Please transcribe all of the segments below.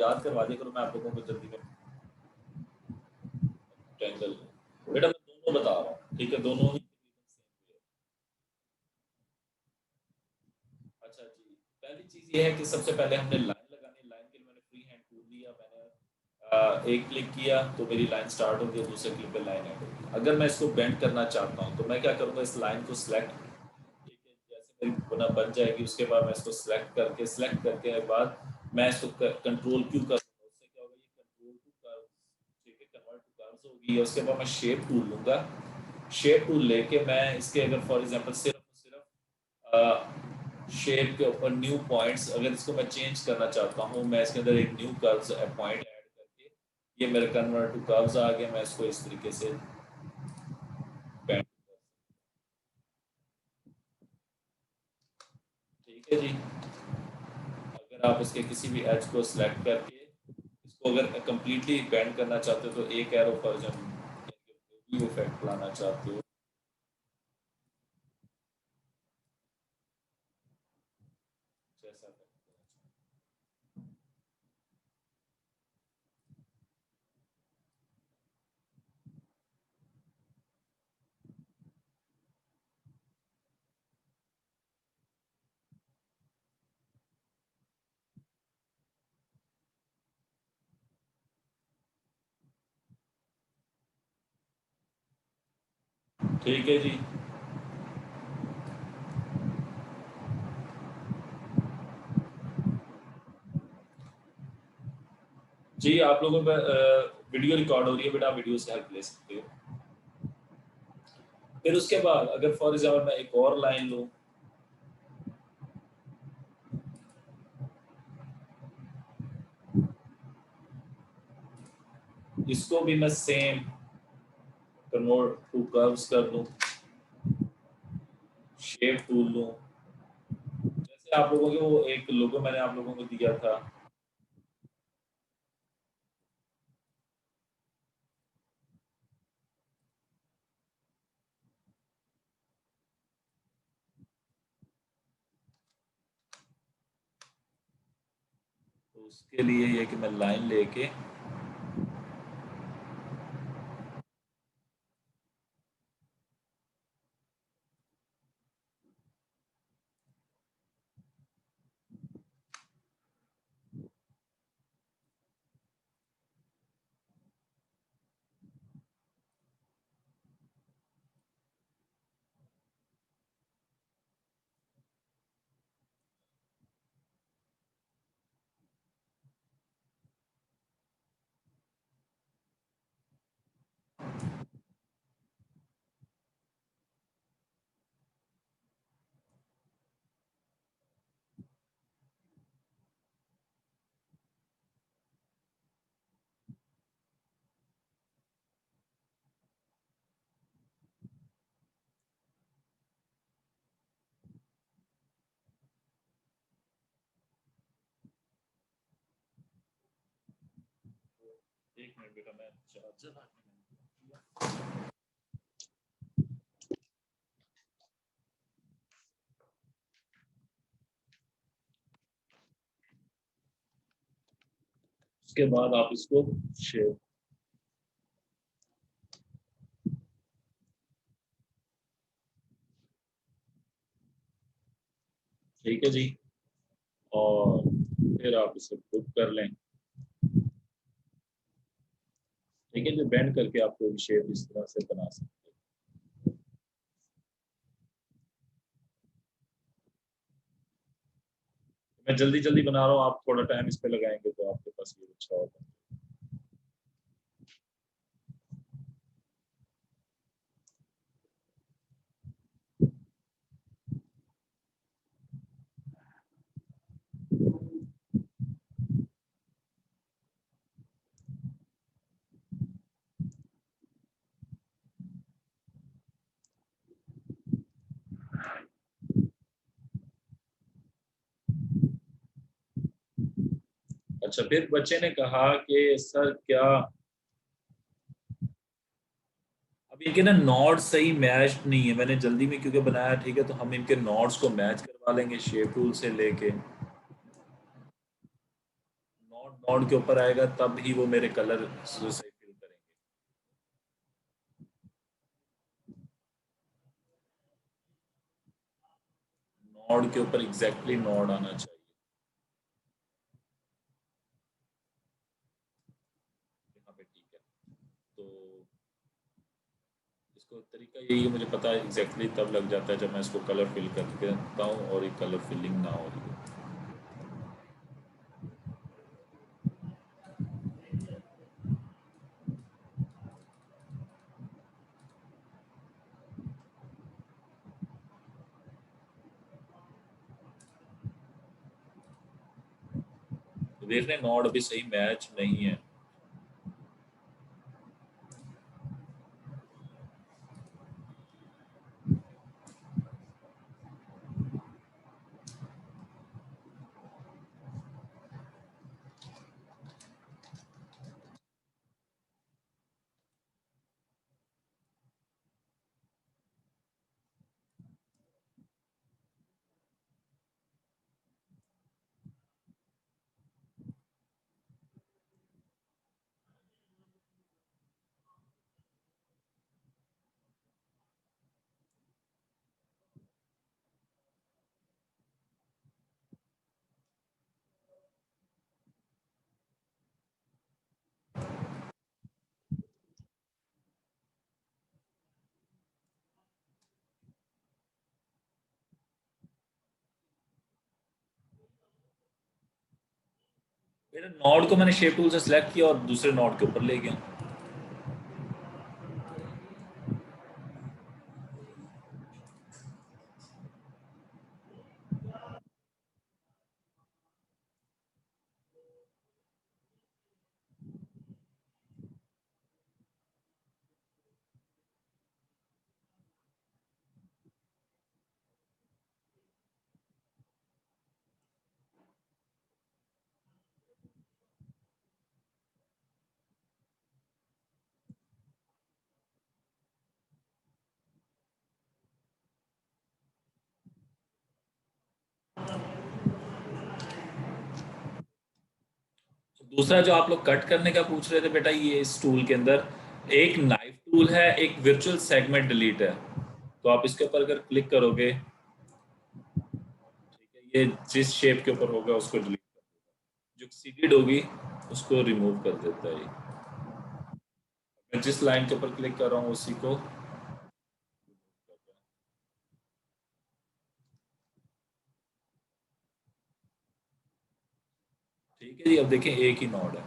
याद करवा दिया करो, मैं आप लोगों को जल्दी में ट्रायंगल। बेटा मैं दोनों बता रहा हूँ, ठीक है, दोनों ही अच्छा जी। पहली चीज ये है कि सबसे पहले हमने लाइन लगानी। लाइन के लिए मैंने फ्री हैंड टूल लिया, मैंने एक क्लिक किया तो मेरी लाइन स्टार्ट हो गई, दूसरे क्लिक पे लाइन एंड होगी। अगर मैं इसको बेंड करना चाहता हूँ तो मैं क्या करूँगा, इस लाइन को सिलेक्ट, ठीक है, जैसे मेरी बना बन जाएगी उसके बाद मैं इसको सिलेक्ट करके बाद मैं इसको कंट्रोल क्यू कर दूंगा। उससे क्या होगा, ये कंट्रोल टू कर्व, ठीक है, कन्वर्ट टू कर्व्स होगी। उसके बाद मैं शेप टूल लूंगा। शेप टूल लेके मैं इसके अगर फॉर एग्जांपल सिर्फ शेप के ऊपर न्यू पॉइंट्स, अगर इसको मैं चेंज करना चाहता हूँ, मैं इसके अंदर एक न्यू कर्व्स पॉइंट ऐड करके ये मेरे कन्वर्ट टू कर्व्स आ गया। मैं इसको इस तरीके से बैंड, ठीक है जी। अगर आप इसके किसी भी एज को सिलेक्ट करके इसको अगर कंप्लीटली बैंड करना चाहते हो तो एक एरो पर जब इफेक्ट लाना चाहते हो, जैसा करना चाहते हो। ठीक है जी। जी आप लोगों का वीडियो रिकॉर्ड हो रही है बेटा, आप वीडियो से हेल्प ले सकते हो। फिर उसके बाद अगर फॉर एग्जाम्पल मैं एक और लाइन लूँ, इसको भी मैं सेम कन्वर्ट टू कर्व्स कर दूं, शेप टूल लूं। जैसे आप लोगों के वो एक लोगो मैंने आप लोगों को दिया था, तो उसके लिए ये कि मैं लाइन लेके एक मिनट बेटा मैं चार्जर उसके बाद आप इसको शेप, ठीक है जी, और फिर आप इसे बुक कर लें। ठीक है, जो बेंड करके आप कोई शेप इस तरह से बना सकते हैं। मैं जल्दी जल्दी बना रहा हूँ, आप थोड़ा टाइम इस पे लगाएंगे तो आपके पास ये अच्छा होगा। अच्छा, फिर बच्चे ने कहा कि सर क्या अब इनके ना नॉट्स सही मैच नहीं है, मैंने जल्दी में क्योंकि बनाया, ठीक है, तो हम इनके नॉट्स को मैच करवा लेंगे शेप टूल से लेके। नॉट नोड के ऊपर आएगा तब ही वो मेरे कलर सही फिल करेंगे। नोड के ऊपर एग्जैक्टली नोड आना चाहिए। यहाँ पे ठीक है। तो इसको तरीका यही है, मुझे पता है एग्जैक्टली तब लग जाता है जब मैं इसको कलर फिल करके रखता हूँ और ये कलर फिलिंग ना हो रही है। तो देख रहे हैं नोड अभी सही मैच नहीं है। मेरे नोड को मैंने शेप टूल से सिलेक्ट किया और दूसरे नोड के ऊपर ले गया। दूसरा जो आप लोग कट करने का पूछ रहे थे बेटा, ये इस टूल के अंदर एक नाइफ टूल है, एक वर्चुअल सेगमेंट डिलीट है। तो आप इसके ऊपर अगर क्लिक करोगे, ठीक है, ये जिस शेप के ऊपर होगा उसको डिलीट कर देगा, जो सीडेड होगी उसको रिमूव कर देता है ये। मैं जिस लाइन के ऊपर क्लिक कर रहा हूँ उसी को। ठीक है जी, अब देखें एक ही नोड है।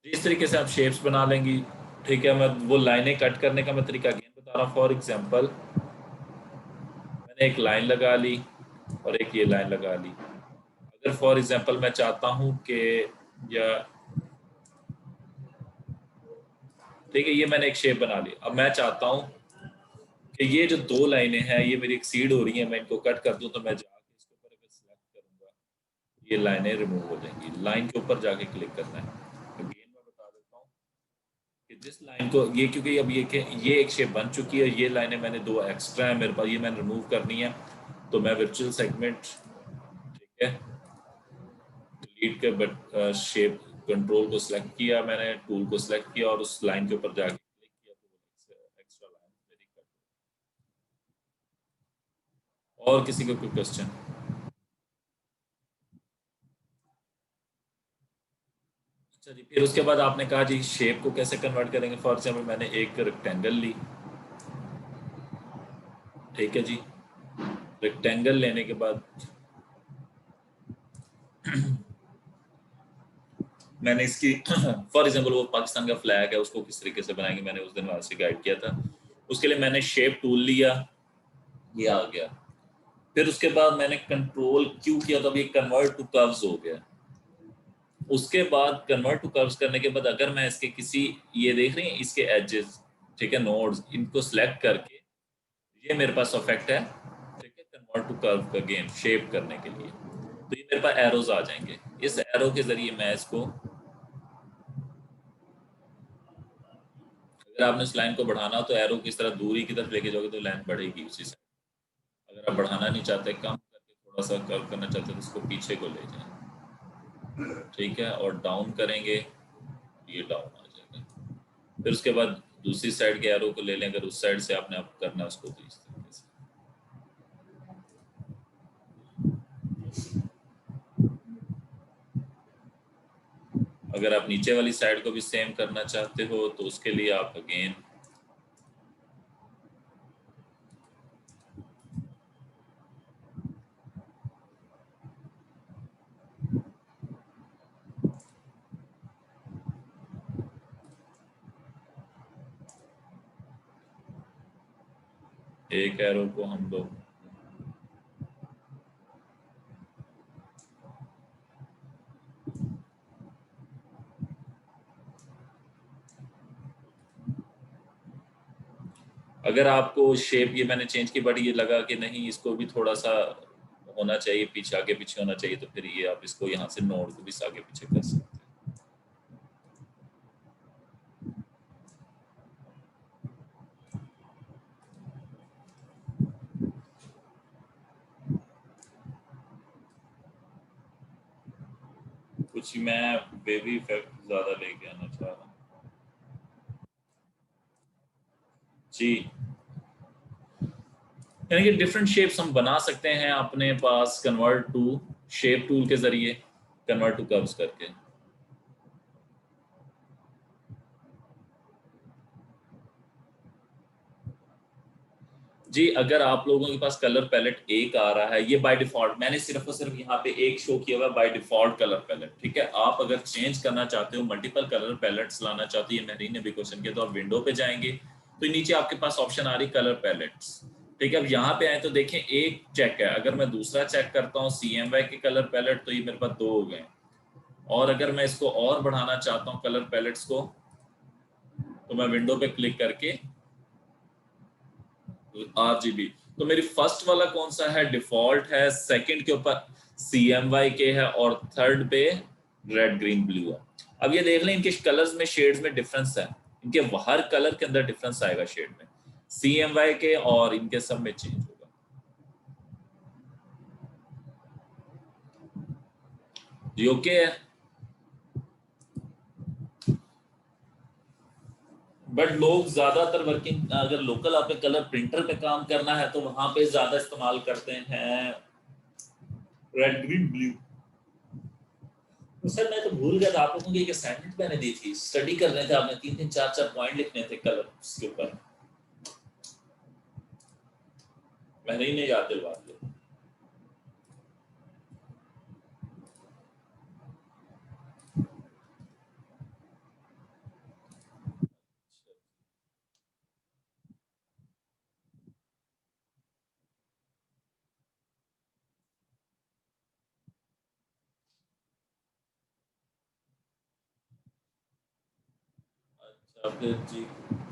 इस तरीके से आप शेप्स बना लेंगी। ठीक है, मैं वो लाइनें कट करने का मैं तरीका अगेन बता रहा हूँ। फॉर एग्जांपल मैंने एक लाइन लगा ली और एक ये लाइन लगा ली। अगर फॉर एग्जांपल मैं चाहता हूँ कि, या ठीक है, ये मैंने एक शेप बना ली। अब मैं चाहता हूँ कि ये जो दो लाइनें हैं ये मेरी एक्सीड हो रही हैं, मैं इनको कट कर दूं, तो मैं जाके इसके ऊपर अगर सिलेक्ट करूंगा ये लाइनें रिमूव हो जाएंगी। लाइन के ऊपर जाके क्लिक करना है। अगेन मैं बता देता हूँ कि जिस लाइन को ये, क्योंकि अब ये एक शेप बन चुकी है, ये लाइनें मैंने दो एक्स्ट्रा है मेरे पास, ये मैंने रिमूव करनी है। तो मैं वर्चुअल सेगमेंट, ठीक है, डिलीट के बट शेप कंट्रोल को सिलेक्ट किया, मैंने टूल को सिलेक्ट किया और उस लाइन के ऊपर जाके क्लिक किया तो वो एक्स्ट्रा लाइन मेरी कट। और किसी का कोई क्वेश्चन? अच्छा जी, फिर उसके बाद आपने कहा जी शेप को कैसे कन्वर्ट करेंगे। फॉर एग्जाम्पल मैंने एक रेक्टेंगल ली, ठीक है जी। रेक्टेंगल लेने के बाद मैंने इसकी फॉर एग्जांपल वो पाकिस्तान का फ्लैग है, उसको किस तरीके से बनाएंगे मैंने उस दिन वहां से गाइड किया था। उसके लिए मैंने शेप टूल लिया, ये आ गया। फिर उसके बाद मैंने कंट्रोल क्यू किया तो अब ये कन्वर्ट टू कर्व्स हो गया। उसके बाद कन्वर्ट टू कर्व्स करने के बाद अगर मैं इसके किसी, ये देख रही हैं इसके एजेस, ठीक है, नोड्स, इनको सिलेक्ट करके ये मेरे पास इफेक्ट है, ठीक है, कन्वर्ट टू कर्व का गेम शेप करने के लिए। तो ये मेरे पास एरोज आ जाएंगे। इस एरो के जरिए मैं इसको अगर आपने उस लाइन को बढ़ाना हो तो एरो की तरह दूरी की तरफ लेके जाओगे तो लाइन बढ़ेगी उसी से। अगर आप बढ़ाना नहीं चाहते, कम करके थोड़ा सा कर्व करना चाहते हो तो उसको पीछे को ले जाएं। ठीक है, और डाउन करेंगे, ये डाउन आ जाएगा। फिर उसके बाद दूसरी साइड के एरो को ले लें, अगर उस साइड से आपने आप करना है उसको तो इस तरीके से। अगर आप नीचे वाली साइड को भी सेम करना चाहते हो तो उसके लिए आप अगेन एक एरो को हम लोग अगर आपको शेप ये मैंने चेंज की बट ये लगा कि नहीं इसको भी थोड़ा सा होना चाहिए, पीछे आगे पीछे होना चाहिए, तो फिर ये आप इसको यहाँ से नोड को भी आगे पीछे कर सकते हैं। कुछ मैं बेबी इफेक्ट ज़्यादा लेके आना चाह रहा हूँ जी। यानी कि डिफरेंट शेप्स हम बना सकते हैं अपने पास कन्वर्ट टू शेप टूल के जरिए, कन्वर्ट टू कर्व्स करके। जी, अगर आप लोगों के पास कलर पैलेट एक आ रहा है, ये बाय डिफॉल्ट मैंने सिर्फ और सिर्फ यहाँ पे एक शो किया हुआ बाय डिफॉल्ट कलर पैलेट। ठीक है, आप अगर चेंज करना चाहते हो, मल्टीपल कलर पैलेट्स लाना चाहते हो, ये मेहरीन ने भी क्वेश्चन किया, तो आप विंडो पे जाएंगे तो नीचे आपके पास ऑप्शन आ रही कलर पैलेट्स। ठीक है, अब यहाँ पे आए तो देखें एक चेक है, अगर मैं दूसरा चेक करता हूँ CMY के कलर पैलेट तो ये मेरे पास 2 हो गए। और अगर मैं इसको और बढ़ाना चाहता हूँ कलर पैलेट्स को, तो मैं विंडो पे क्लिक करके RGB, तो मेरी फर्स्ट वाला कौन सा है, डिफॉल्ट है, सेकंड के ऊपर CMY के है, और थर्ड पे रेड ग्रीन ब्लू है। अब ये देख लें इनके कलर्स में शेड्स में डिफरेंस है, इनके हर कलर के अंदर डिफरेंस आएगा शेड में, CMY के और इनके सब में चेंज होगा। जी ओके है। बट लोग ज्यादातर वर्किंग, अगर लोकल आपने कलर प्रिंटर पे काम करना है तो वहां पे ज्यादा इस्तेमाल करते हैं रेड ग्रीन ब्लू। तो सर मैं तो भूल गया था, आप लोगों की एक असाइनमेंट मैंने दी थी, स्टडी कर रहे थे आपने, 3 3 4 4 पॉइंट लिखने थे कलर के ऊपर, मैंने ही नहीं याद दिलवा दिया। अच्छा फिर जी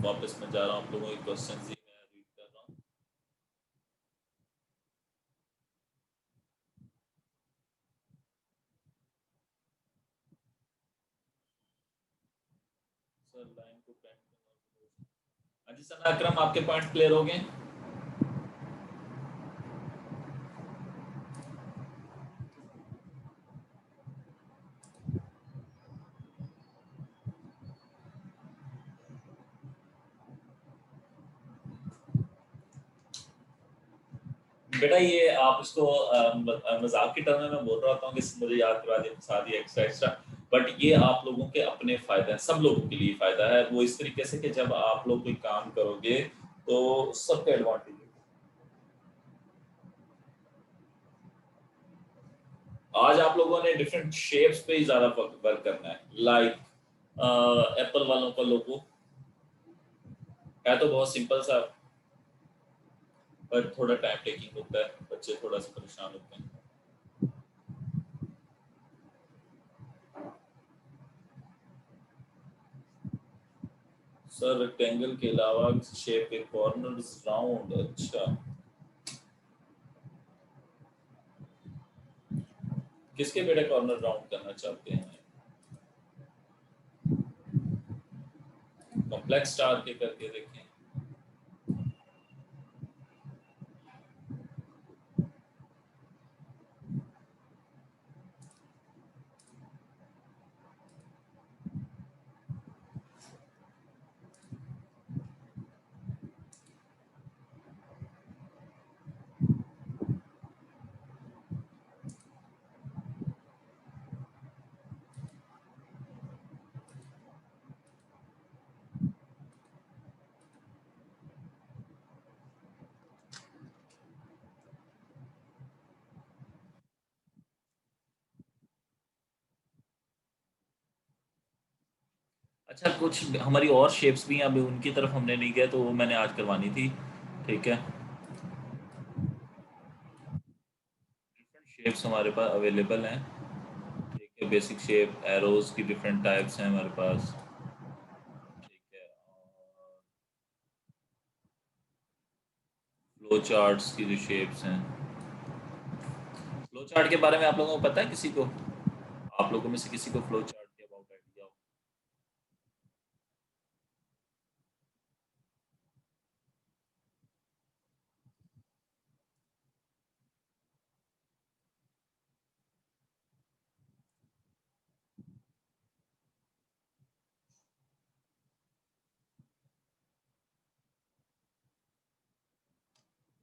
वापस मैं जा रहा हूँ, आप लोगों के क्वेश्चन ही मैं रीड कर रहा हूँ। सर लाइन को पेंट करना, हाँ जी सना अकरम आपके पॉइंट क्लियर हो गए। बेटा ये आप इसको मजाक की टर्म में मैं बोल रहा हूँ कि मुझे याद करवा दिया साथ ही एक्स्ट्रा एक्स्ट्रा, बट ये आप लोगों के अपने फायदा है, सब लोगों के लिए फायदा है, वो इस तरीके से कि जब आप लोग कोई काम करोगे तो सबके एडवांटेज। आज आप लोगों ने डिफरेंट शेप्स पे ही ज्यादा वर्क करना है, लाइक एप्पल वालों का लोगो है तो बहुत सिंपल सा, पर थोड़ा टाइम टेकिंग होता है, बच्चे थोड़ा सा परेशान होते हैं। सर रेक्टेंगल के अलावा शेप के कॉर्नर्स राउंड, अच्छा किसके बेटे कॉर्नर राउंड करना चाहते हैं। कॉम्प्लेक्स स्टार के करके देखें। अच्छा, कुछ हमारी और शेप्स भी हैं, अभी उनकी तरफ हमने नहीं गया, तो वो मैंने आज करवानी थी। ठीक है, डिफरेंट शेप्स हमारे पास अवेलेबल हैं। ठीक है, बेसिक शेप एरोज की डिफरेंट टाइप्स हैं हमारे पास। ठीक है, और फ्लो चार्ट्स की जो शेप्स हैं, फ्लो चार्ट के बारे में आप लोगों को पता है किसी को? आप लोगों में से किसी को फ्लो चार्ट के अबाउट आइडिया हो?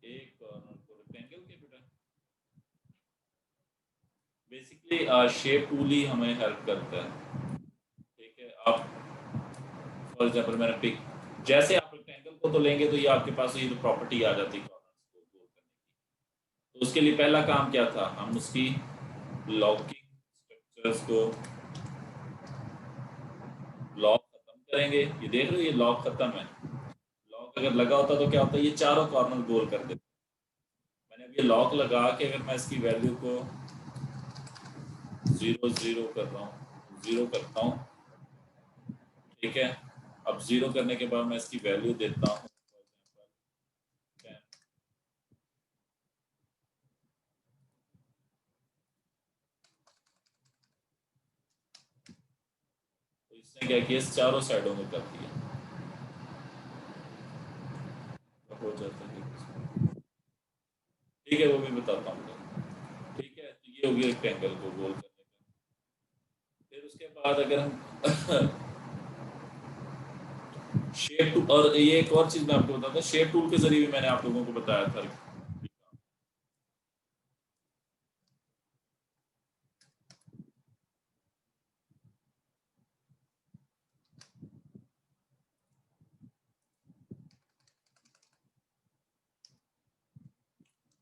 एक कॉर्नर को रेक्टेंगल के बेटा, बेसिकली शेप टूल ही हमें हेल्प करता है। ठीक है, आप फॉर एग्जांपल मैंने पिक, जैसे आप रेक्टेंगल को तो लेंगे तो ये आपके पास ये तो प्रॉपर्टी आ जाती है कॉर्नर्स को गोल करने की। तो उसके लिए पहला काम क्या था, हम उसकी लॉकिंग स्ट्रक्चर्स को लॉक खत्म करेंगे। ये देख रहे हो, ये लॉक खत्म है। लॉक अगर लगा होता तो क्या होता है, ये चारों कॉर्नर गोल कर देते। मैंने अब ये लॉक लगा के अगर मैं इसकी वैल्यू को 0 0 कर रहा हूँ, 0 करता हूँ। ठीक है, अब 0 करने के बाद मैं इसकी वैल्यू देता हूँ फॉर एग्जांपल 10। तो इसने क्या किया, इस चारों साइडों में कर दिया। तो हो जाता है। ठीक है, वो भी बताता हूँ। ठीक है, तो ये हो गया रेक्टेंगल को गोल करने का। फिर उसके बाद अगर हम शेप टूल, और ये एक और चीज मैं आपको बताता हूँ, शेप टूल के जरिए भी मैंने आप लोगों को बताया था।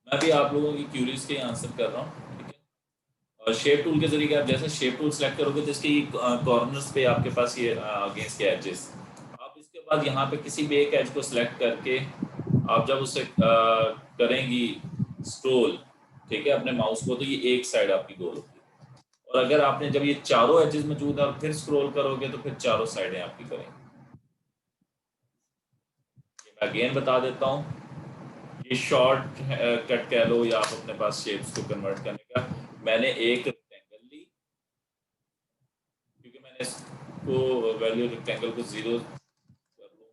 मैं भी आप लोगों की क्यूरीज के आंसर कर रहा हूँ। ठीक है, और शेप टूल के जरिए आप जैसे शेप टूल सेलेक्ट करोगे तो इसके कॉर्नर्स पे आपके पास ये अगेंस्ट के एजेस, आप इसके बाद यहाँ पे किसी भी एक एज को सिलेक्ट करके आप जब उसे करेंगी स्क्रॉल, ठीक है, अपने माउस को, तो ये एक साइड आपकी गोल होगी। और अगर आपने जब ये चारों एजेस मौजूद है और फिर स्क्रॉल करोगे तो फिर चारों साइडें आपकी करेंगी। ये मैं अगेन बता देता हूँ, ये शॉर्ट कट कह लो या आप अपने पास शेप्स को कन्वर्ट करने का। मैंने एक रेक्टेंगल ली, क्योंकि मैंने इसको वैल्यू रेक्टेंगल को 0 कर लूँ।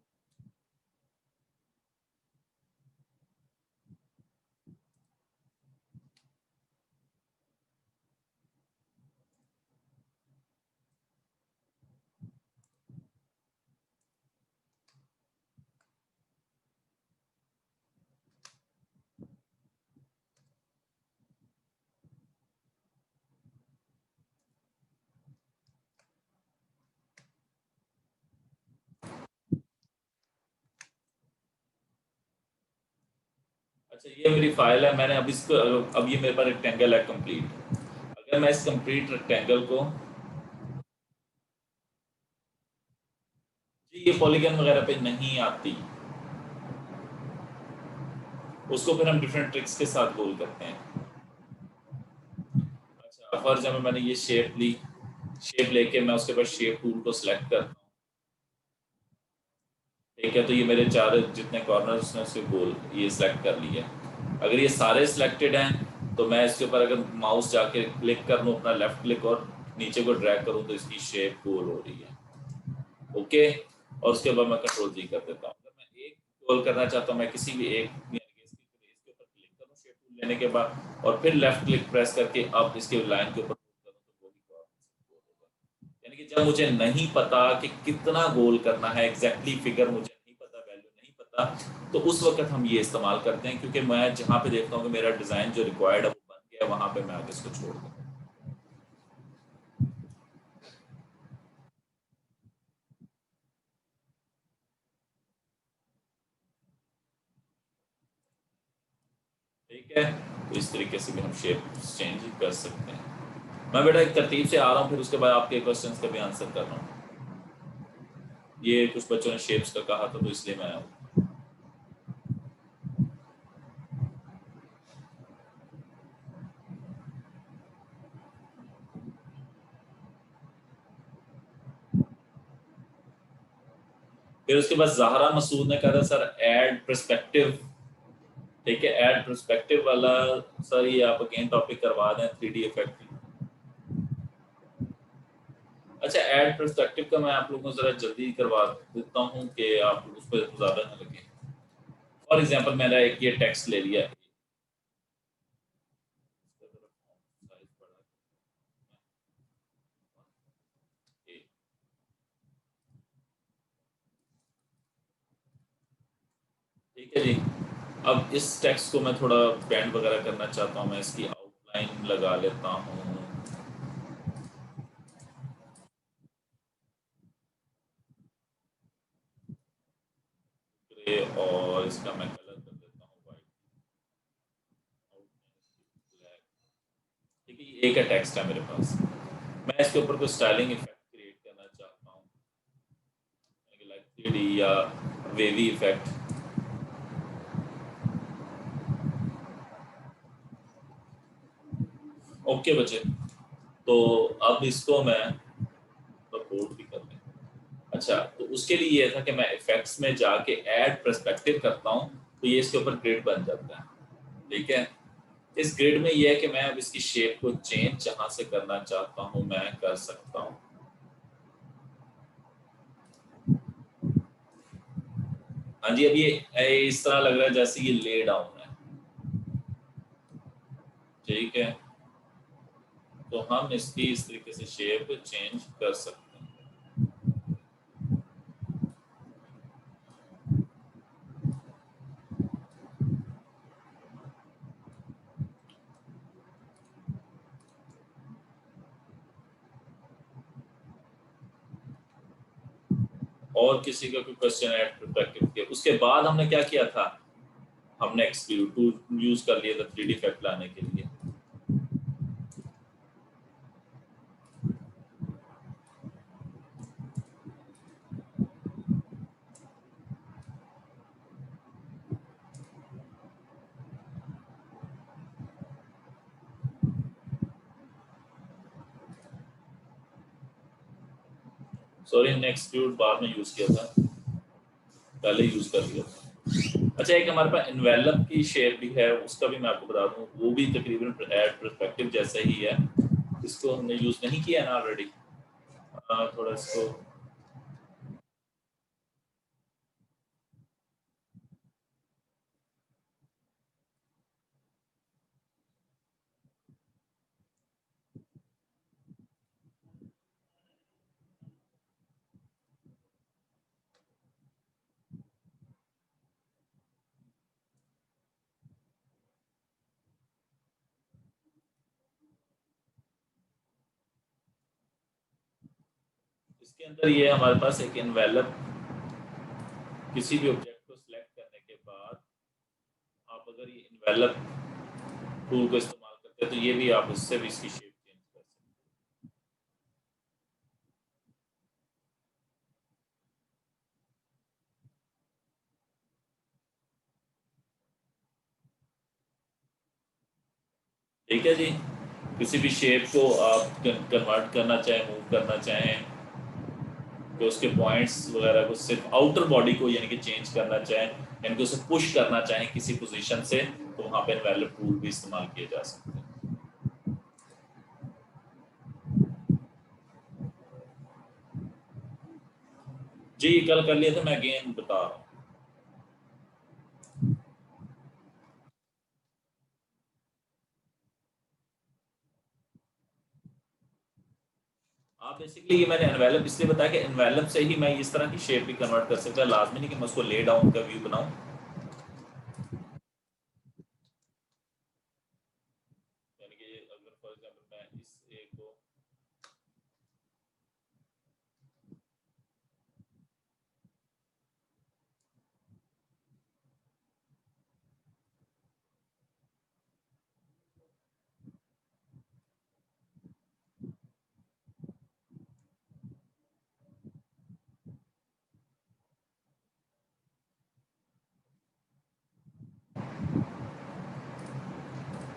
अच्छा, ये मेरी फाइल है, मैंने अब इसको, अब ये मेरे पास रेक्टेंगल है कंप्लीट। अगर मैं इस कंप्लीट रेक्टेंगल को, जी ये पॉलीगन वगैरह पे नहीं आती, उसको फिर हम डिफरेंट ट्रिक्स के साथ गोल करते हैं। अच्छा, फॉर एग्जाम्पल मैंने ये शेप ली, शेप लेके मैं उसके बाद शेप टूल को सिलेक्ट करता हूँ। ठीक है, तो ये मेरे चार जितने कॉर्नर्स हैं उसके गोल ये सिलेक्ट कर लिए। अगर ये सारे सिलेक्टेड हैं तो मैं इसके ऊपर अगर माउस जाके क्लिक कर लूँ, अपना लेफ्ट क्लिक और नीचे को ड्रैग करूँ, तो इसकी शेप गोल हो रही है। ओके, और उसके बाद मैं कंट्रोल जी कर देता हूँ। अगर मैं एक रोल करना चाहता हूँ, मैं किसी भी एक इसके ऊपर क्लिक करूँ शेप टूल लेने के बाद, और फिर लेफ्ट क्लिक प्रेस करके अब इसके लाइन के ऊपर करूँ तो वो भी गोल होगा। यानी कि जब मुझे नहीं पता कि कितना गोल करना है, एग्जैक्टली फिगर मुझे नहीं पता, वैल्यू नहीं पता, तो उस वक्त हम ये इस्तेमाल करते हैं, क्योंकि मैं जहाँ पे देखता हूँ कि मेरा डिज़ाइन जो रिक्वायर्ड है वो बन गया, वहाँ पे मैं आगे इसको छोड़ दूँ। ठीक है, तो इस तरीके से भी हम शेप चेंज कर सकते हैं। मैं बेटा एक तरतीब से आ रहा हूँ, फिर उसके बाद आपके क्वेश्चंस का भी आंसर कर रहा हूँ। ये कुछ बच्चों ने शेप्स का कहा था तो इसलिए मैं आया हूँ। फिर उसके बाद ज़हरा मसूद ने कहा था सर ऐड पर्सपेक्टिव। ठीक है, ऐड पर्सपेक्टिव वाला सर ये आप अगेन टॉपिक करवा दें, 3D इफेक्ट। अच्छा, ऐड पर्सपेक्टिव का मैं आप लोगों को ज़रा जल्दी करवा देता हूँ कि आप उस पर ज़्यादा ना लगे। फॉर एग्जांपल मैंने एक ये टेक्स्ट ले लिया, ठीक है जी। अब इस टेक्स्ट को मैं थोड़ा बैंड वगैरह करना चाहता हूँ, मैं इसकी आउटलाइन लगा लेता हूँ ग्रे, और इसका मैं कलर कर देता हूँ वाइट, ब्लैक। ठीक है, ये एक टेक्स्ट है मेरे पास। मैं इसके ऊपर कोई स्टाइलिंग इफेक्ट क्रिएट करना चाहता हूँ, लाइक 3D या वेवी इफेक्ट। ओके बच्चे, तो अब इसको मैं सपोर्ट भी कर लें। अच्छा, तो उसके लिए ये था कि मैं इफेक्ट्स में जाके ऐड पर्सपेक्टिव करता हूँ, तो ये इसके ऊपर ग्रिड बन जाता है। ठीक है, इस ग्रिड में ये है कि मैं अब इसकी शेप को चेंज जहां से करना चाहता हूँ मैं कर सकता हूँ। हाँ जी, अब ये इस तरह लग रहा है जैसे ये ले डाउन है। ठीक है, तो हम इसकी इस तरीके से शेप चेंज कर सकते हैं। और किसी का कोई क्वेश्चन है पर्सपेक्टिव के? उसके बाद हमने क्या किया था, हमने एक्सक्लूड टूल यूज कर लिया था 3D इफेक्ट लाने के लिए। सॉरी, हमने एक्सक्लूड बाद में यूज किया था, पहले यूज कर लिया था। अच्छा, एक हमारे पास इन्वेलप की शेप भी है, उसका भी मैं आपको बता दूं, वो भी तकरीबन एड पर्सपेक्टिव जैसा ही है। इसको हमने यूज नहीं किया ना ऑलरेडी, थोड़ा इसको। इसके अंदर ये हमारे पास एक इन्वेलप, किसी भी ऑब्जेक्ट को सिलेक्ट करने के बाद आप अगर ये इन्वेलप टूल को इस्तेमाल करते हैं तो ये भी आप इससे भी इसकी शेप चेंज कर सकते हैं। ठीक है जी, किसी भी शेप को आप कन्वर्ट करना चाहें, मूव करना चाहें, कि उसके पॉइंट्स वगैरह को सिर्फ आउटर बॉडी को यानी कि चेंज करना चाहें, यानी कि उसे पुश करना चाहें किसी पोजीशन से, तो वहाँ पे इन्वेलप टूल भी इस्तेमाल किए जा सकते हैं। जी कल कर लिया था, मैं अगेन बता रहा हूँ। आप बेसिकली, ये मैंने एनवेलप इसलिए बताया कि एनवेलप से ही मैं इस तरह की शेप भी कन्वर्ट कर सकता, लाजमी नहीं कि मैं उसको ले डाउन का व्यू बनाऊं। यानी कि अगर फॉर एग्जांपल मैं इस एक को,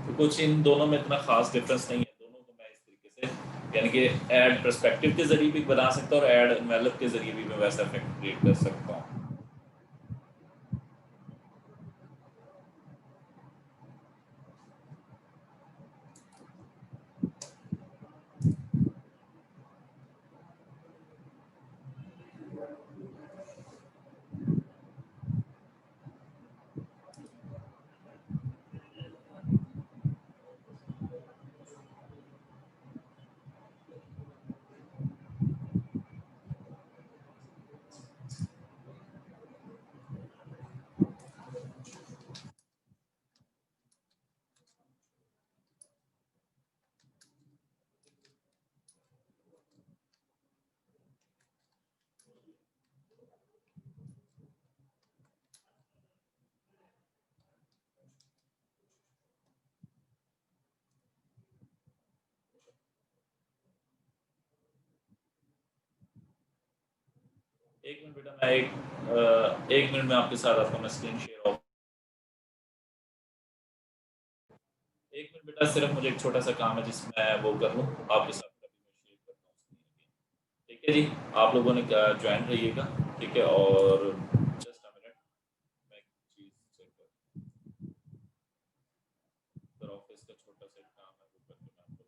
तो कुछ इन दोनों में इतना खास डिफरेंस नहीं है। दोनों को मैं इस तरीके से, यानी कि ऐड पर्सपेक्टिव के जरिए भी बना सकता हूँ और ऐड एनवेलप के जरिए भी मैं वैसा इफेक्ट क्रिएट कर सकता हूँ। एक मिनट बेटा, मैं एक मिनट में आपके साथ आपको मैं स्क्रीन शेयर ऑफ, एक मिनट बेटा, सिर्फ मुझे एक छोटा सा काम है जिसमें मैं वो कर लूँ आपके साथ, कभी मैं शेयर करता हूँ स्क्रीन। ठीक है जी, आप लोगों ने ज्वाइन रहिएगा। ठीक है, और जस्ट अ मिनट, मैं एक चीज़ चेक कर, ऑफिस का छोटा सा काम है वो करके मैं आपको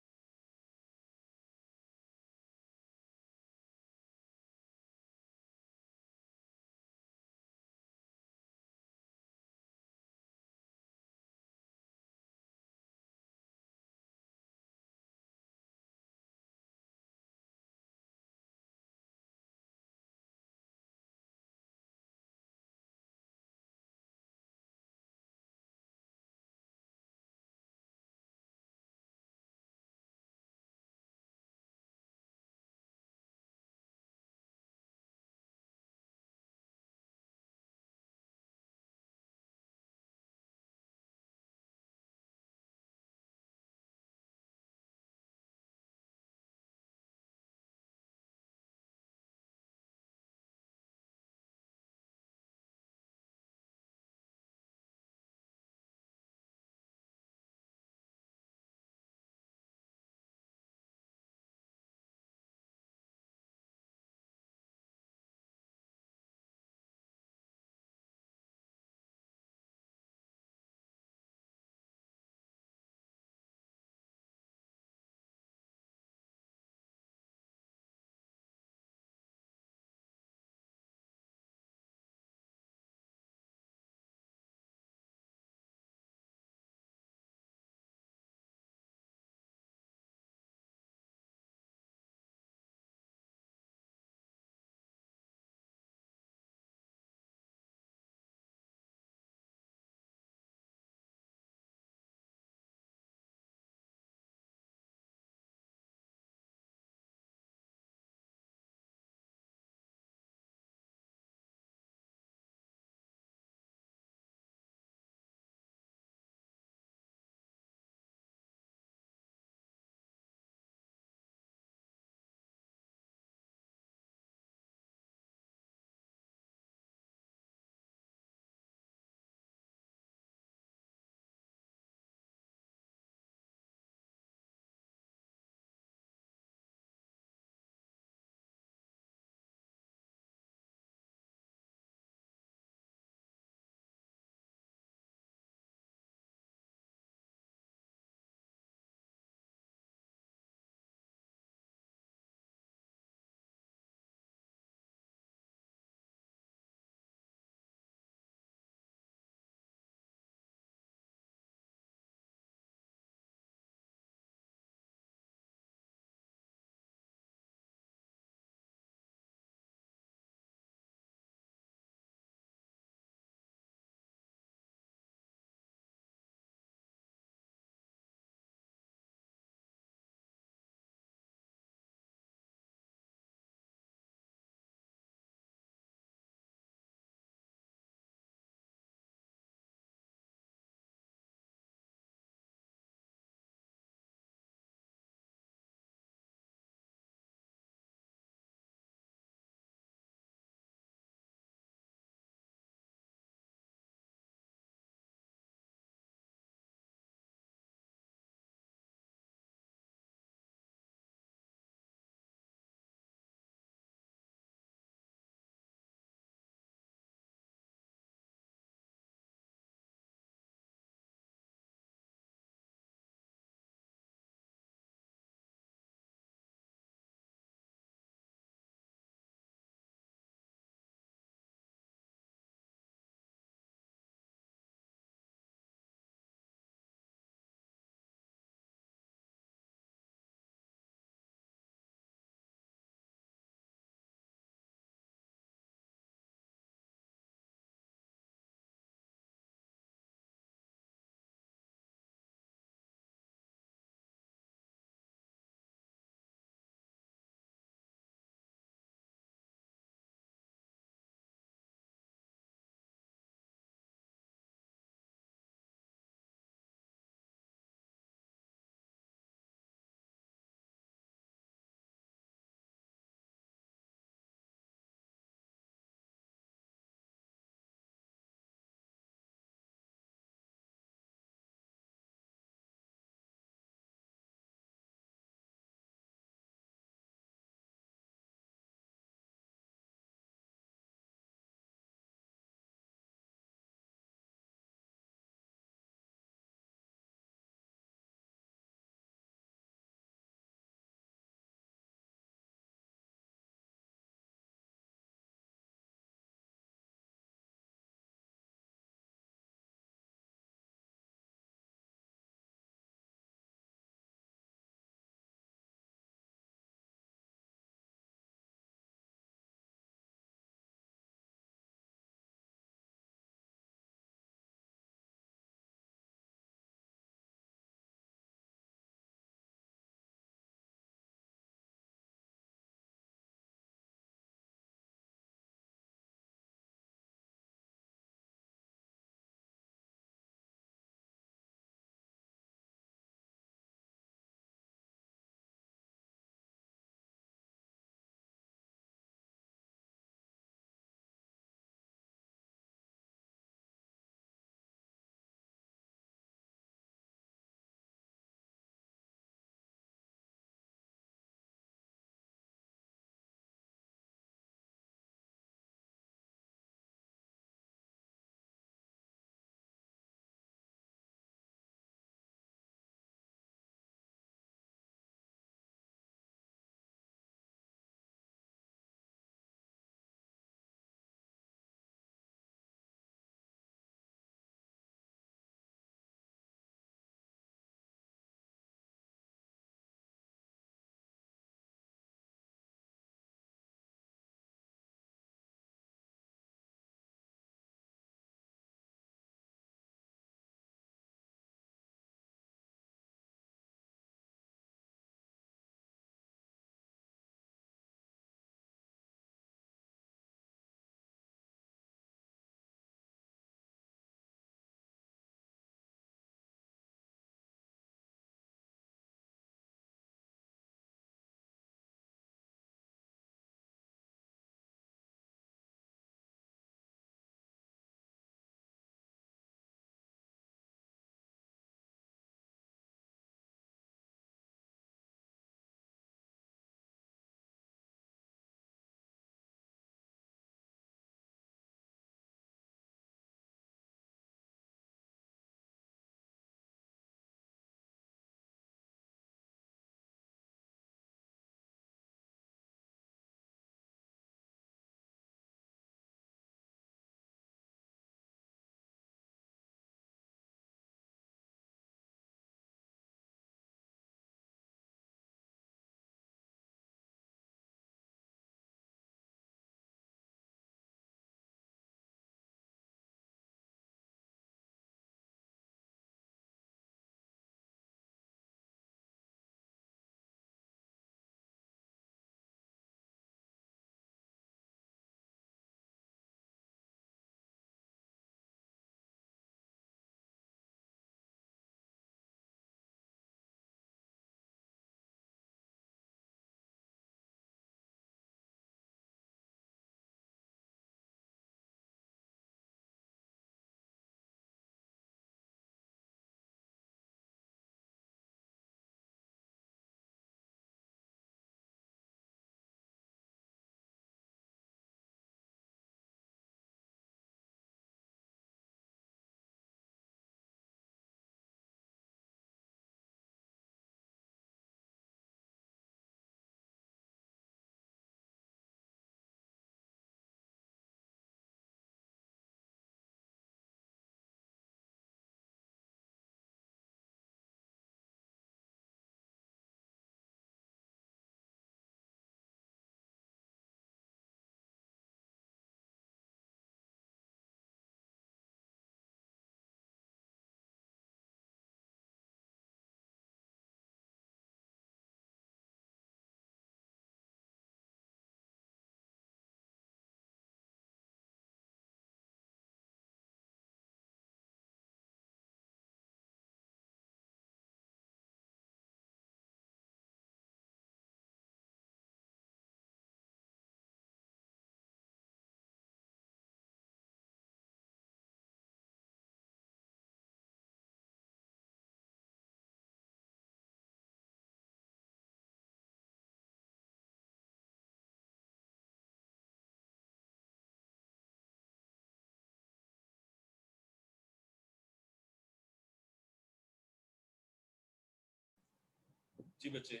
जी बच्चे,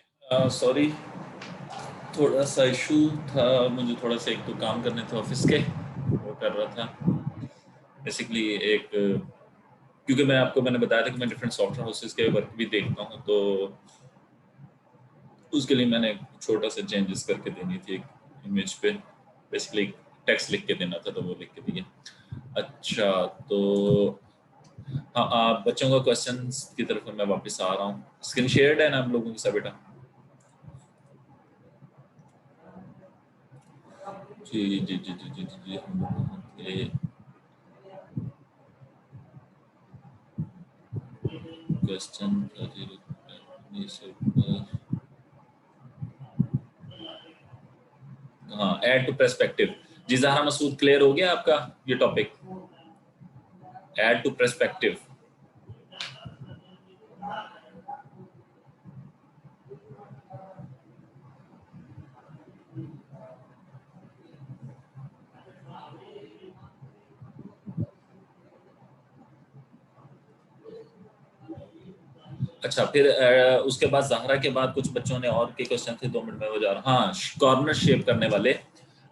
सॉरी, थोड़ा सा इशू था, मुझे थोड़ा सा एक तो काम करने थे ऑफिस के, वो कर रहा था बेसिकली। एक क्योंकि मैंने बताया था कि मैं डिफरेंट सॉफ्टवेयर हाउसेस के वर्क भी देखता हूँ, तो उसके लिए मैंने छोटा सा चेंजेस करके देनी थी एक इमेज पे, बेसिकली टेक्स्ट लिख के देना था, तो वो लिख के दिया। अच्छा, तो हाँ, आप बच्चों का क्वेश्चंस की तरफ मैं वापस आ रहा हूँ। स्क्रीन शेयर्ड है ना हम लोगों के साथ बेटा? जी जी जी जी जी जी जी, हम लोग ये क्वेश्चन हाँ, ऐड टू पर्सपेक्टिव। जी ज़हरा मसूद, क्लियर हो गया आपका ये टॉपिक, ऐड टू पर्सपेक्टिव? अच्छा, फिर उसके बाद ज़हरा के बाद कुछ बच्चों ने और के क्वेश्चन थे, 2 मिनट में हो जा रहा। हाँ, कॉर्नर शेप करने वाले,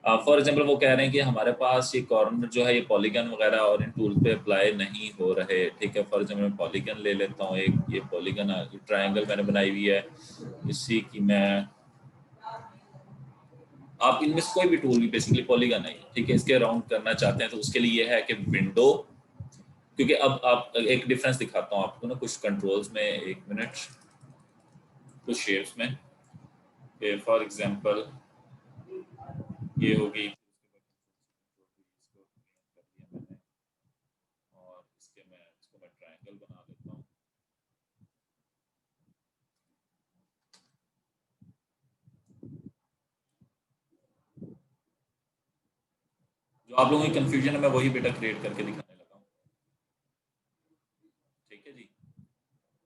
फॉर एग्जांपल वो कह रहे हैं कि हमारे पास ये कॉर्नर जो है ये पॉलीगन वगैरह और इन टूल पे अप्लाई नहीं हो रहे। ठीक है, फॉर एग्जांपल मैं पॉलीगन ले लेता हूँ, एक ये पॉलीगन ट्रायंगल मैंने बनाई हुई है, इसी की मैं, आप इनमें से कोई भी टूल भी बेसिकली पॉलीगन है, ठीक है, इसके राउंड करना चाहते हैं तो उसके लिए ये है कि विंडो, क्योंकि अब आप एक डिफरेंस दिखाता हूँ आपको ना कुछ कंट्रोल्स में, 1 मिनट, कुछ शेप्स में, फॉर एग्जांपल ये होगी, और इसको मैं ट्रायंगल बना देता हूँ। जो आप लोगों की कंफ्यूजन है मैं वही बेटा क्रिएट करके दिखाने लगा हूँ। ठीक है जी,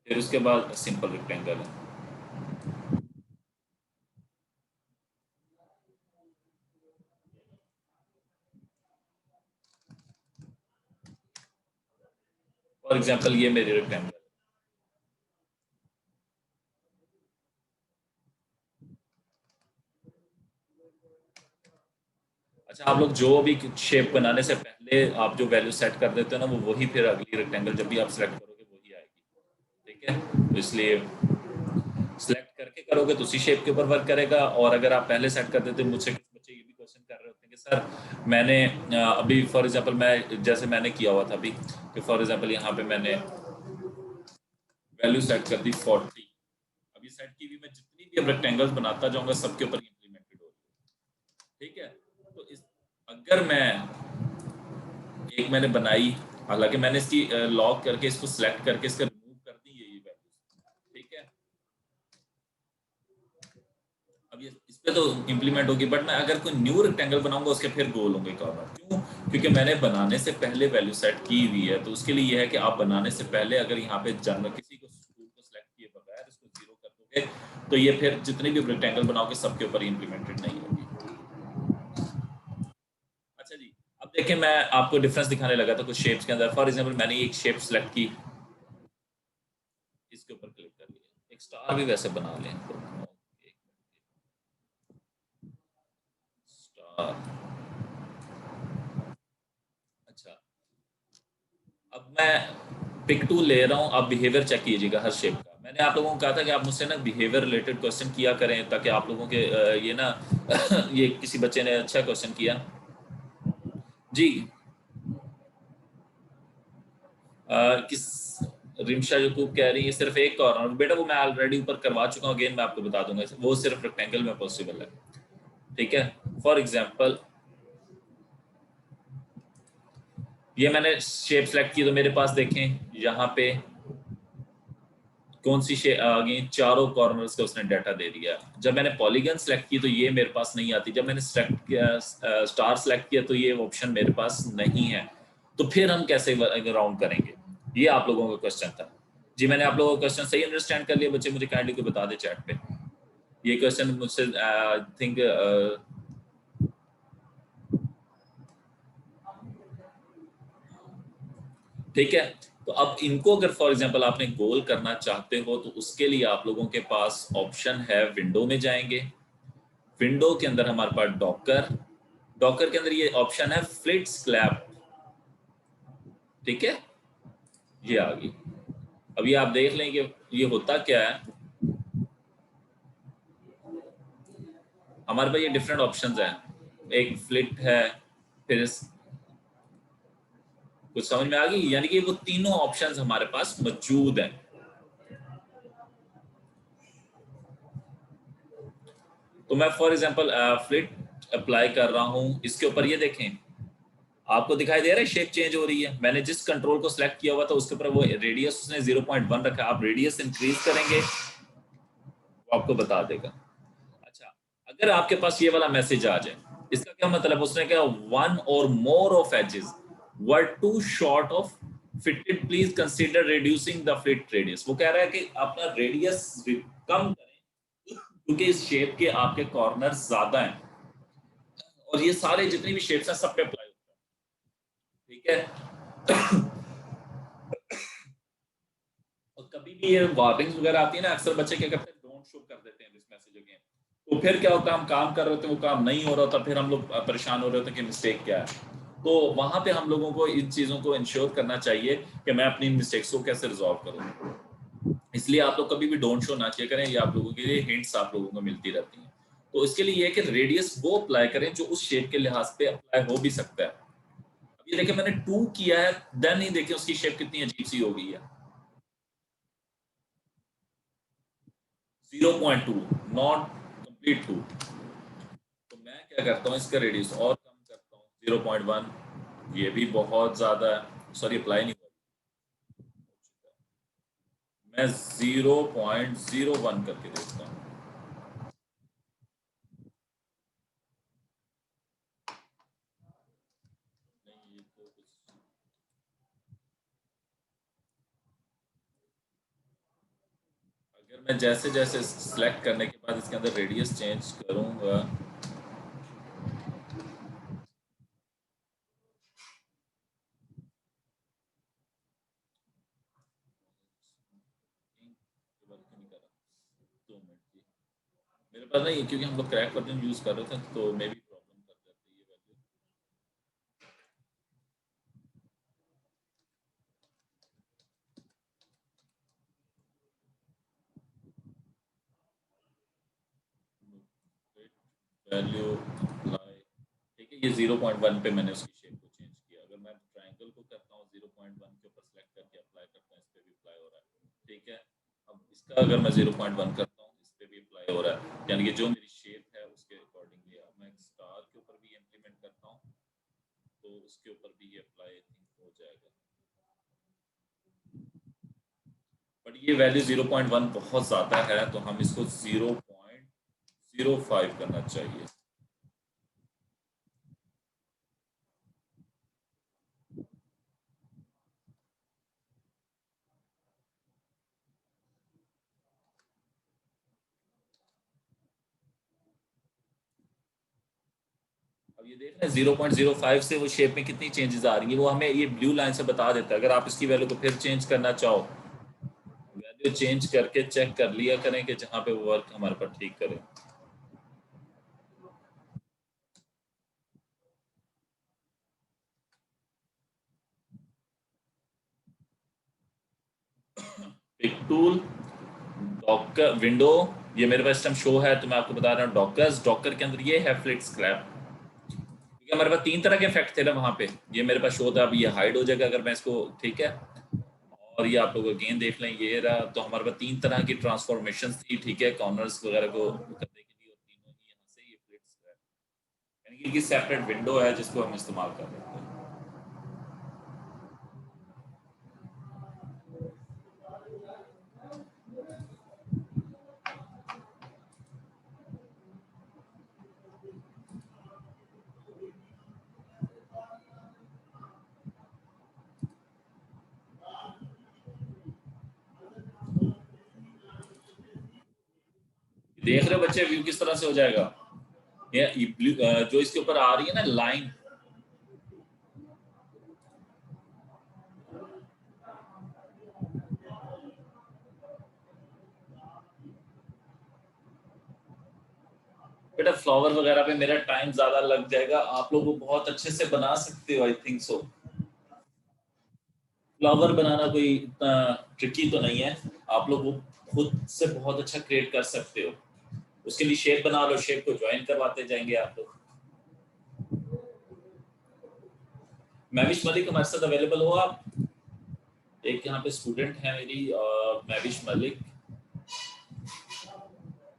फिर उसके बाद सिंपल रेक्टेंगल है। फॉर एग्जांपल ये मेरी रेक्टेंगल। अच्छा, आप लोग जो भी शेप बनाने से पहले आप जो वैल्यू सेट कर देते हो ना, वो वही फिर अगली रेक्टेंगल जब भी आप सेलेक्ट करोगे वही आएगी। ठीक है, तो इसलिए सेलेक्ट करके करोगे तो उसी शेप के ऊपर वर्क करेगा। और अगर आप पहले सेट कर देते, मुझसे कुछ बच्चे ये भी क्वेश्चन कर रहे होते हैं कि सर मैंने अभी फॉर एग्जांपल मैं जैसे मैंने किया हुआ था अभी, कि फॉर एग्जांपल यहाँ पे मैंने वैल्यू सेट कर दी 40। अभी सेट की हुई मैं जितनी भी अब रेक्टेंगल्स बनाता जाऊंगा सबके ऊपर इम्प्लीमेंटेड होगी। ठीक है, तो इस, अगर मैं एक मैंने बनाई, हालांकि मैंने इसकी लॉक करके इसको सिलेक्ट करके इसका रिमूव कर दी ये वैल्यूज। ठीक है, अब ये इस पे तो इम्प्लीमेंट होगी, बट मैं अगर कोई न्यू रेक्टेंगल बनाऊंगा उसके फिर गोल होंगे कॉर्नर। क्यों? क्योंकि मैंने बनाने से पहले वैल्यू सेट की हुई है, तो उसके लिए यह है कि आप बनाने से पहले अगर यहाँ पे जनरल किसी को टूल को सिलेक्ट किए बगैर इसको 0 कर दोगे, तो ये फिर जितने भी रेक्टेंगल बनाओगे सबके ऊपर इम्प्लीमेंटेड नहीं होगी। अच्छा जी, अब देखिए मैं आपको डिफरेंस दिखाने लगा था कुछ शेप्स के अंदर। फॉर एग्जांपल मैंने एक शेप सेलेक्ट की, इसके ऊपर क्लिक कर लिया, एक स्टार भी वैसे बना लें तो, स्टार। अच्छा, अब मैं पिक टूल ले रहा हूँ, आप बिहेवियर चेक कीजिएगा हर शेप का। मैंने आप लोगों को कहा था कि आप मुझसे ना बिहेवियर रिलेटेड क्वेश्चन किया करें, ताकि आप लोगों के ये ना ये किसी बच्चे ने अच्छा क्वेश्चन किया जी। किस, रिमशा यूट्यूब कह रही है सिर्फ एक कॉर्नर, बेटा वो मैं ऑलरेडी ऊपर करवा चुका हूँ, अगेन मैं आपको बता दूंगा, वो सिर्फ रेक्टेंगल में पॉसिबल है। ठीक है, फॉर एग्जांपल ये मैंने शेप सेलेक्ट की, तो मेरे पास देखें यहाँ पे कौन सी शेप आ गई, चारों कॉर्नर्स का उसने डाटा दे दिया। जब मैंने पॉलीगन सेलेक्ट की तो ये मेरे पास नहीं आती, जब मैंने सेलेक्ट किया स्टार सेलेक्ट किया तो ये ऑप्शन मेरे पास नहीं है। तो फिर हम कैसे राउंड करेंगे, ये आप लोगों का क्वेश्चन था जी। मैंने आप लोगों का क्वेश्चन सही अंडरस्टैंड कर लिया बच्चे? मुझे काइंडली को बता दे चैट पे, ये क्वेश्चन मुझसे आई थिंक, ठीक है। तो अब इनको अगर फॉर एग्जांपल आपने गोल करना चाहते हो तो उसके लिए आप लोगों के पास ऑप्शन है, विंडो में जाएंगे, विंडो के अंदर हमारे पास डॉकर, डॉकर के अंदर ये ऑप्शन है फ्लिट स्लैब, ठीक है, ये आ गई। अभी आप देख लें कि ये होता क्या है। हमारे पास ये डिफरेंट ऑप्शंस हैं, एक फ्लिट है, फिर कुछ समझ में आ गई, यानी कि वो तीनों ऑप्शंस हमारे पास मौजूद हैं। तो मैं फॉर एग्जांपल फ्लिट अप्लाई कर रहा हूं, इसके ऊपर ये देखें, आपको दिखाई दे रहा है शेप चेंज हो रही है। मैंने जिस कंट्रोल को सिलेक्ट किया हुआ था उसके ऊपर वो रेडियस उसने 0.1 रखा, आप रेडियस इंक्रीज करेंगे वो आपको बता देगा। अच्छा, अगर आपके पास ये वाला मैसेज आ जाए, इसका क्या मतलब, उसने कहा one or more of edges were too short of fitted, please consider reducing the fit radius. वो कह रहा है कि अपना रेडियस कम करें क्योंकि इस शेप के आपके कॉर्नर ज्यादा हैं, और ये सारे जितनी भी शेप्स हैं सब पे अप्लाई होता है, ठीक है। और कभी भी ये वार्निंग्स वगैरह आती है ना, अक्सर बच्चे क्या करते हैं, डोंट शो कर देते हैं दिस मैसेज अगेन। तो फिर क्या होता है, हम काम कर रहे होते हैं, वो काम नहीं हो रहा होता, फिर हम लोग परेशान हो रहे होते हैं कि मिस्टेक क्या है। तो वहां पे हम लोगों को इन चीज़ों को इंश्योर करना चाहिए कि मैं अपनी मिस्टेक्स को कैसे रिजॉल्व करूँ। इसलिए आप लोग कभी भी डोंट शो ना किया करें, ये आप लोगों के लिए हिंट्स आप लोगों को मिलती रहती हैं। तो इसके लिए ये है कि रेडियस वो अप्लाई करें जो उस शेप के लिहाज पे अप्लाई हो भी सकता है। अब ये देखिए मैंने 2 किया है, देन ही देखिए उसकी शेप कितनी अजीब सी हो गई है, 0.2, नॉट कंप्लीट 2। तो मैं क्या करता हूँ, इसका रेडियस और कम करता हूँ 0.1, ये भी बहुत ज़्यादा है, सॉरी अप्लाई नहीं हुआ, मैं 0.01 करके देखता हूँ। नहीं ये तो कुछ, अगर मैं जैसे जैसे सिलेक्ट करने के बाद इसके अंदर रेडियस चेंज करूँगा, मेरे पास नहीं, क्योंकि हम लोग क्रैक वर्जन यूज़ कर रहे थे तो मे भी प्रॉब्लम कर जाती है ये वैल्यू। वैल्यू अप्लाई, ठीक है, ये 0.1 पे मैंने उसकी शेप को चेंज किया। अगर मैं ट्रायंगल को करता हूँ 0.1 के ऊपर सेलेक्ट करके अप्लाई करता हूँ, इस पे भी अप्लाई हो रहा है, ठीक है। अब इसका अगर मैं 0.1 करता हूँ, इस पे भी अप्लाई हो रहा है, यानी कि जो मेरी शेप है उसके अकॉर्डिंगली। अब मैं स्टार के ऊपर भी इम्प्लीमेंट करता हूँ तो उसके ऊपर भी ये अप्लाई आई थिंक हो जाएगा। बट ये वैल्यू 0.1 बहुत ज़्यादा है, तो हम इसको 0.05 करना चाहिए। अब ये देख रहे हैं 0.05 से वो शेप में कितनी चेंजेस आ रही है, वो हमें ये ब्लू लाइन से बता देता है। अगर आप इसकी वैल्यू को फिर चेंज करना चाहो, वैल्यू चेंज करके चेक कर लिया करें कि जहाँ पे वो वर्क हमारे पास ठीक करे। पिक टूल, डॉकर विंडो, ये मेरे पास सिस्टम शो है तो मैं आपको बता रहा हूँ डॉकर्स, डॉकर के अंदर ये है फ्लिट स्क्रैप, क्योंकि हमारे पास 3 तरह के इफेक्ट थे ना वहाँ पे। ये मेरे पास शो था, अब ये हाइड हो जाएगा अगर मैं इसको, ठीक है। और ये आप लोग अगेन देख लें, ये रहा। तो हमारे पास 3 तरह की ट्रांसफॉर्मेशन थी, ठीक है, कॉर्नर्स वगैरह को करने के लिए, और तीनों ही यहाँ से ये फ्लिट स्क्रैप, यानी कि सेपरेट विंडो है जिसको हम इस्तेमाल कर रहे हैं। देख रहे हो बच्चे व्यू किस तरह से हो जाएगा, ये ब्लू जो इसके ऊपर आ रही है ना लाइन, फ्लावर वगैरह पे मेरा टाइम ज़्यादा लग जाएगा, आप लोग वो बहुत अच्छे से बना सकते हो, आई थिंक सो। फ्लावर बनाना कोई इतना ट्रिकी तो नहीं है, आप लोग वो खुद से बहुत अच्छा क्रिएट कर सकते हो। उसके लिए शेप बना लो, शेप को ज्वाइन करवाते जाएंगे आप लोग। महविश मलिक हमारे साथ अवेलेबल हो आप? एक यहाँ पे स्टूडेंट है मेरी, महविश मलिक,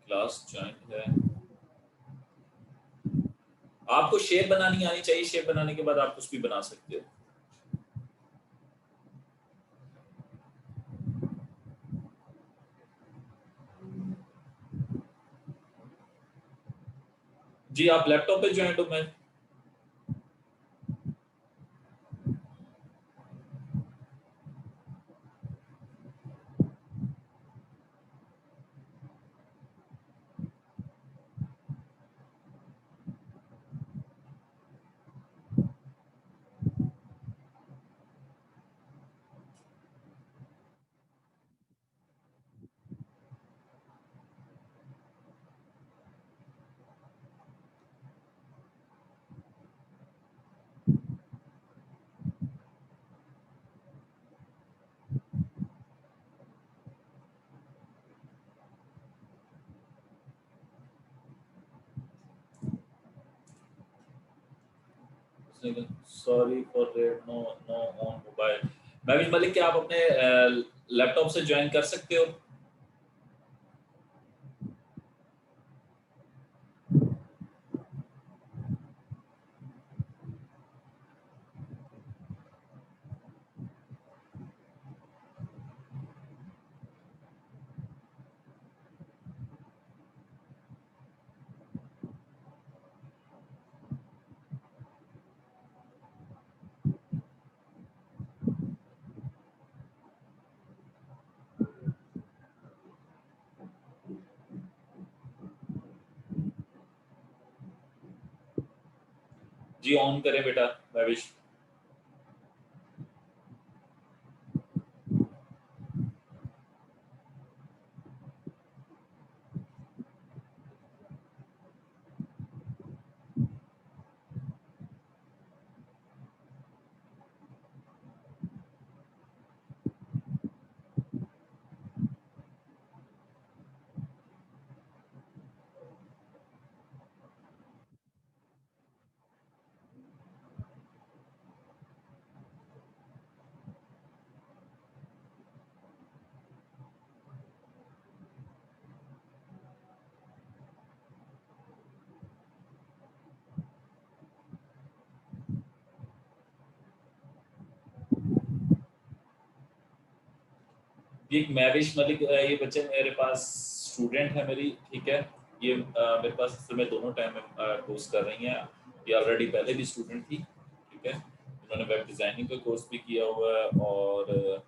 क्लास ज्वाइन है। आपको शेप बनानी आनी चाहिए, शेप बनाने के बाद आप कुछ भी बना सकते हो। जी आप लैपटॉप पे ज्वाइन हो? मैं sorry for red, no no on mobile. Mahvish Malik, क्या आप अपने लैपटॉप से ज्वाइन कर सकते हो? जी ऑन करें बेटा महविश। ये महविश मलिक, ये बच्चे मेरे पास स्टूडेंट है मेरी, ठीक है। ये मेरे पास असल में दोनों टाइम में कोर्स कर रही हैं। ये ऑलरेडी पहले भी स्टूडेंट थी, ठीक है। इन्होंने वेब डिज़ाइनिंग का कोर्स भी किया हुआ है, और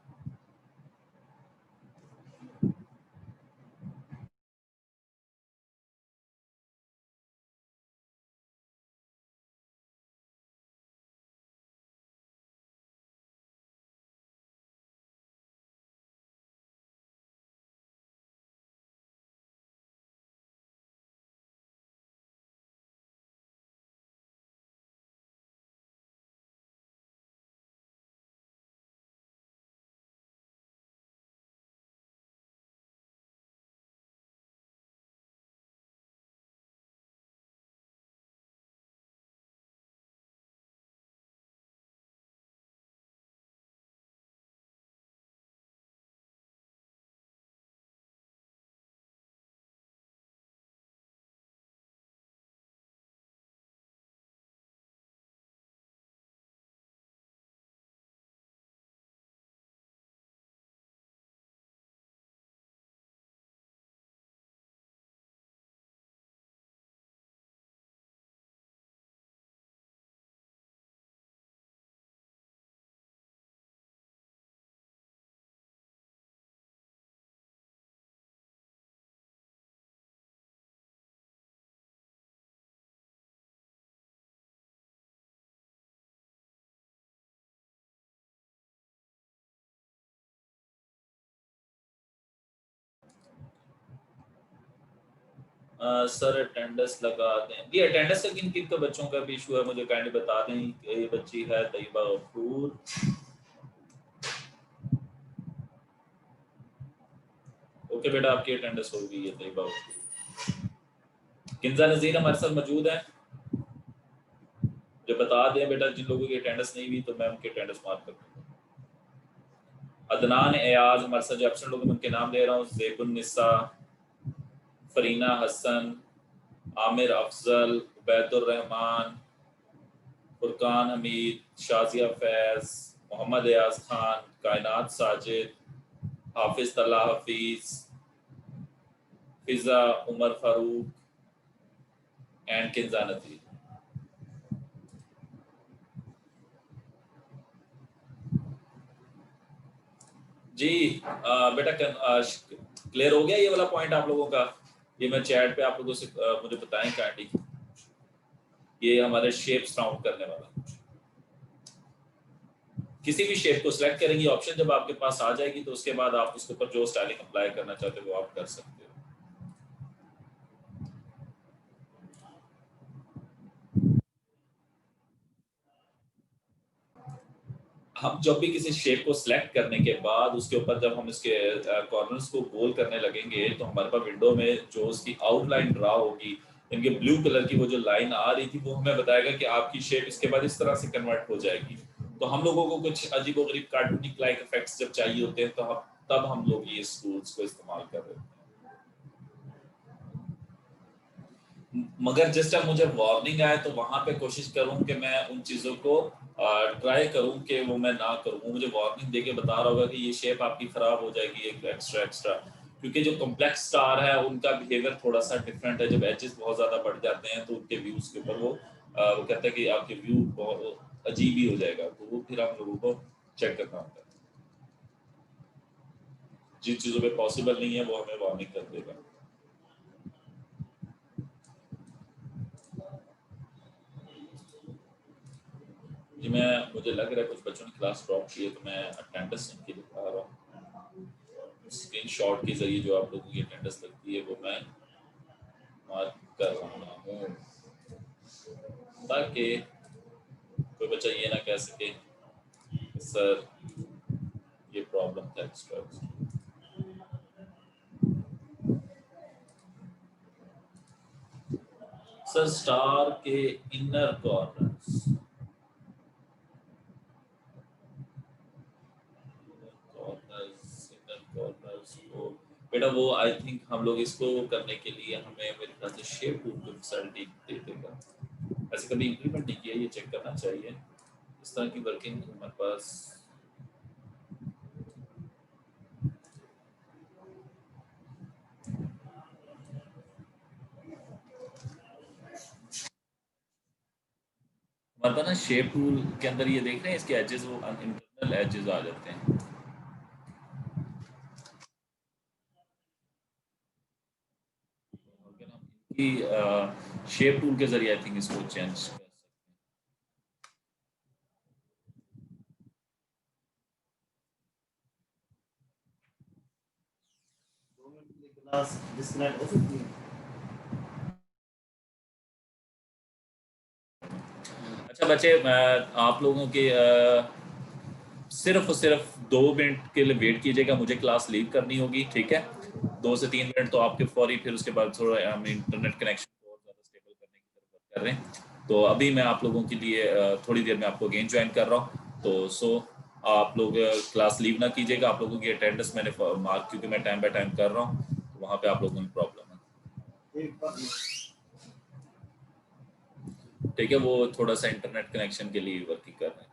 सर अटेंडेंस लगा दें जी। अटेंडेंस का किन किन का बच्चों का भी इशू है मुझे काइंडली बता दें। ये बच्ची है तैयबा गफूर। ओके बेटा आपकी अटेंडेंस हो गई है तैयबा गफूर। किंजा नज़ीर हमारे साथ मौजूद है, जो बता दें बेटा जिन लोगों की अटेंडेंस नहीं हुई तो मैं उनकी अटेंडेंस मार्क कर दूँगा। अदनान एयाज हमारे साथ जो एब्सेंट लोग उनके नाम ले रहा हूँ। ज़ेबुन्निसा, फरीना हसन, आमिर अफजल, उबैदुर रहमान, फुरकान हमीद, शाजिया फैज, मोहम्मद एयाज खान, कायनात साजिद, हाफिज तला हफीज, फिजा उमर फारूक एंड किंजा नज़ीर। जी बेटा क्लियर हो गया ये वाला पॉइंट आप लोगों का? ये मैं चैट पे आप लोगों से मुझे बताएं काइंडली। ये हमारे शेप्स राउंड करने वाला, किसी भी शेप को सिलेक्ट करेंगे ऑप्शन जब आपके पास आ जाएगी तो उसके बाद आप उसके ऊपर जो स्टाइलिंग अप्लाई करना चाहते हो वो आप कर सकते हो। हम जब भी किसी शेप को सिलेक्ट करने के बाद उसके ऊपर जब हम इसके कॉर्नर्स को गोल करने लगेंगे तो हमारे पास विंडो में जो उसकी आउटलाइन ड्रा होगी, इनके ब्लू कलर की वो जो लाइन आ रही थी वो हमें बताएगा कि आपकी शेप इसके बाद इस तरह से कन्वर्ट हो जाएगी। तो हम लोगों को कुछ अजीबोगरीब कार्टूनिक लाइक इफेक्ट्स जब चाहिए होते हैं तो तब हम लोग ये टूल्स को इस्तेमाल कर रहे हैं। मगर जिस टाइम मुझे वार्निंग आए तो वहां पे कोशिश करूं कि मैं उन चीज़ों को ट्राई करूं कि वो मैं ना करूं। वो मुझे वार्निंग देके बता रहा होगा कि ये शेप आपकी खराब हो जाएगी एक एक्स्ट्रा, क्योंकि जो कॉम्प्लेक्स स्टार है उनका बिहेवियर थोड़ा सा डिफरेंट है। जब एजेस बहुत ज़्यादा बढ़ जाते हैं तो उनके व्यूज़ के ऊपर वो कहते हैं कि आपके व्यू बहुत अजीब ही हो जाएगा। तो वो फिर आप लोगों को चेक करना होता है। जिन चीज़ों पे पॉसिबल नहीं है वो हमें वार्निंग कर देगा। जी मुझे लग रहा है कुछ बच्चों ने क्लास ड्रॉप की है तो मैं अटेंडेंस इनकी दिखा रहा हूँ। स्क्रीनशॉट के जरिए जो आप लोगों की अटेंडेंस लगती है वो मैं मार्क कर रहा हूँ ताकि कोई बच्चा ये ना कह सके सर ये प्रॉब्लम था एक्स्ट्रा। सर स्टार के इनर कॉर्नर्स को बेटा वो आई थिंक हम लोग इसको करने के लिए हमें मेरे ख्याल से शेप टूल को फैसिलिटी दे देगा। ऐसे कभी इंप्लीमेंट नहीं किया, ये चेक करना चाहिए। इस तरह की वर्किंग हमारे पास ना शेप टूल के अंदर ये देख रहे हैं इसके एजेस वो इंटरनल एजेस आ जाते हैं। अगर हम इनकी शेप टूल के जरिए आई थिंक इसको चेंज कर सकते हैं। क्लास डिस्कनेक्ट हो सकती है। अच्छा बच्चे आप लोगों के सिर्फ और सिर्फ 2 मिनट के लिए वेट कीजिएगा, मुझे क्लास लीव करनी होगी, ठीक है? 2 से 3 मिनट तो आपके फौरी, फिर उसके बाद थोड़ा हम इंटरनेट कनेक्शन को और ज़्यादा स्टेबल करने की तरफ वर्क कर रहे हैं। तो अभी मैं आप लोगों के लिए थोड़ी देर में आपको अगेन ज्वाइन कर रहा हूँ। तो आप लोग क्लास लीव ना कीजिएगा। आप लोगों की अटेंडेंस मैंने मार्क, क्योंकि मैं टाइम बाय टाइम कर रहा हूँ, तो वहाँ पे आप लोगों में प्रॉब्लम है, ठीक है? वो थोड़ा सा इंटरनेट कनेक्शन के लिए वर्क कर रहे हैं।